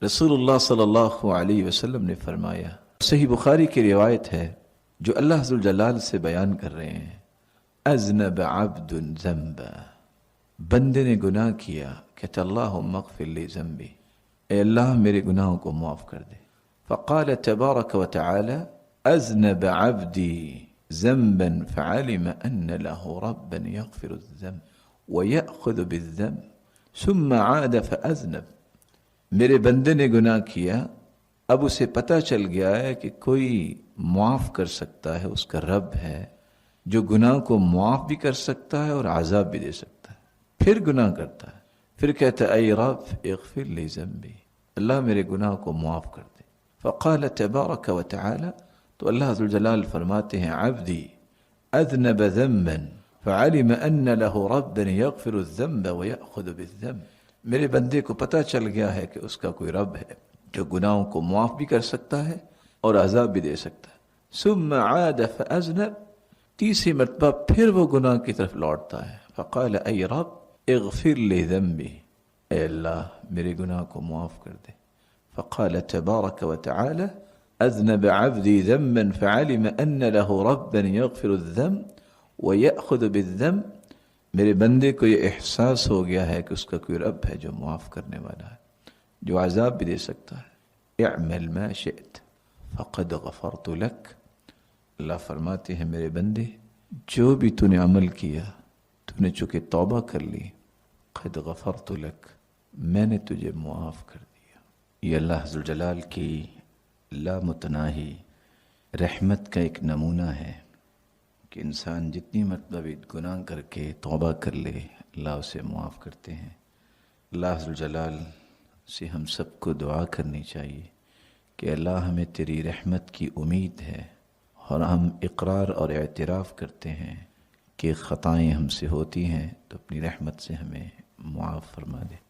رسول صلی اللہ علیہ وسلم نے فرمایا، صحیح بخاری کی روایت ہے جو اللہ ذوالجلال سے بیان کر رہے ہیں، اذنب عبد ذنبا، بندے نے گناہ کیا، کہتا اللہم اغفر لی ذنبی، اے اللہ میرے گناہوں کو معاف کر دے۔ فقال تبارک وتعالی اذنب عبدی ذنبا فعلم ان له ربا يغفر الذنب ويأخذ بالذنب ثم عاد فاذنب، میرے بندے نے گناہ کیا، اب اسے پتہ چل گیا ہے کہ کوئی معاف کر سکتا ہے، اس کا رب ہے جو گناہ کو معاف بھی کر سکتا ہے اور عذاب بھی دے سکتا ہے، پھر گناہ کرتا ہے، پھر کہتا ہے اے رب اغفر لی ذنبی، اللہ میرے گناہ کو معاف کر دے۔ فقال تبارک وتعالی، تو اللہ ذوالجلال فرماتے ہیں عبدی اذنب ذنبا فعلم ان له ربا يغفر الذنب ويأخذ بالذنب، میرے بندے کو پتہ چل گیا ہے کہ اس کا کوئی رب ہے جو گناہوں کو معاف بھی کر سکتا ہے اور عذاب بھی دے سکتا ہے۔ ثم عاد فاذنب، تیسری مرتبہ پھر وہ گناہ کی طرف لوٹتا ہے، فقال اے رب اغفر لی ذنبی، اے اللہ میرے گناہ کو معاف کر دے۔ فقال تبارک وتعالی اذنب عبدی ذنبا فعلم ان له ربا يغفر الذنب ويأخذ بالذنب، میرے بندے کو یہ احساس ہو گیا ہے کہ اس کا کوئی رب ہے جو معاف کرنے والا ہے، جو عذاب بھی دے سکتا ہے۔ اعمل ما شئت فقد غفرت لک، اللہ فرماتے ہیں میرے بندے جو بھی تو نے عمل کیا، تو نے چونکہ توبہ کر لی، قد غفرت لک، میں نے تجھے معاف کر دیا۔ یہ اللہ ذوالجلال کی لامتناہی رحمت کا ایک نمونہ ہے کہ انسان جتنی مرتبہ بھی گناہ کر کے توبہ کر لے، اللہ اسے معاف کرتے ہیں۔ اللہ ذوالجلال سے ہم سب کو دعا کرنی چاہیے کہ اللہ ہمیں تیری رحمت کی امید ہے، اور ہم اقرار اور اعتراف کرتے ہیں کہ خطائیں ہم سے ہوتی ہیں، تو اپنی رحمت سے ہمیں معاف فرما دے۔